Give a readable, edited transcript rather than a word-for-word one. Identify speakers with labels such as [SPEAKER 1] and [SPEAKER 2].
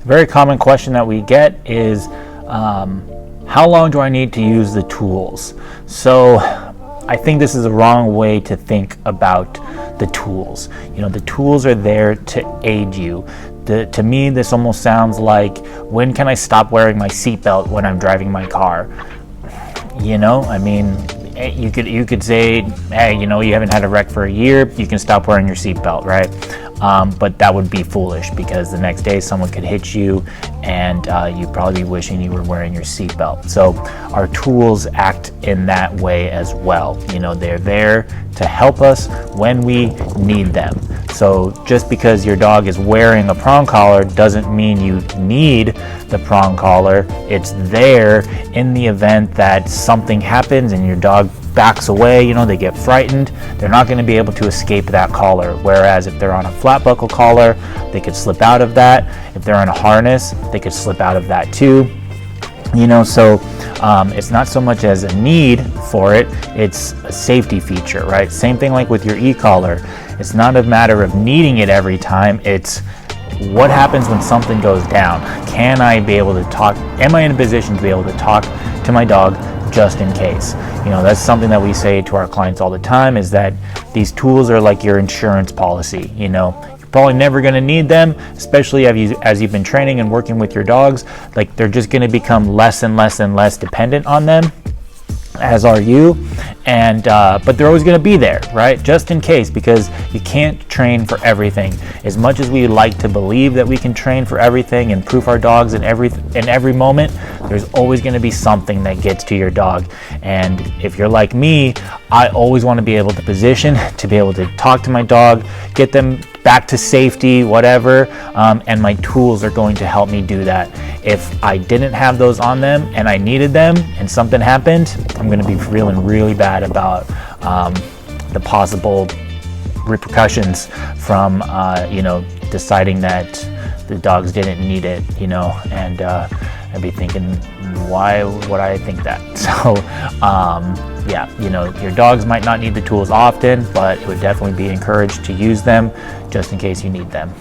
[SPEAKER 1] A very common question that we get is, how long do I need to use the tools? So I think this is a wrong way to think about the tools. You know, the tools are there to aid you. To me, this almost sounds like, when can I stop wearing my seatbelt when I'm driving my car? You know, I mean, you could say, hey, you know, you haven't had a wreck for a year, you can stop wearing your seatbelt, right? But that would be foolish, because the next day someone could hit you and you'd probably be wishing you were wearing your seatbelt. So our tools act in that way as well. You know, they're there to help us when we need them. So just because your dog is wearing a prong collar doesn't mean you need the prong collar. It's there in the event that something happens and your dog backs away, you know, they get frightened, they're not going to be able to escape that collar. Whereas if they're on a flat buckle collar, they could slip out of that. If they're on a harness, they could slip out of that too. You know, so it's not so much as a need for it, it's a safety feature, right? Same thing like with your e-collar. It's not a matter of needing it every time, it's what happens when something goes down. Can I be able to talk? Am I in a position to be able to talk to my dog just in case? You know, that's something that we say to our clients all the time, is that these tools are like your insurance policy. You know, you're probably never going to need them, especially as you've been training and working with your dogs. Like, they're just going to become less and less and less dependent on them, as are you. And but they're always going to be there, right, just in case, because you can't train for everything. As much as we like to believe that we can train for everything and proof our dogs in every moment, there's always going to be something that gets to your dog. And if you're like me, I always want to be able to position to be able to talk to my dog, get them back to safety, whatever, and my tools are going to help me do that. If I didn't have those on them and I needed them and something happened, I'm going to be feeling really bad about the possible repercussions from you know, deciding that the dogs didn't need it, you know, and I'd be thinking, why would I think that? So yeah, you know, your dogs might not need the tools often, but it would definitely be encouraged to use them just in case you need them.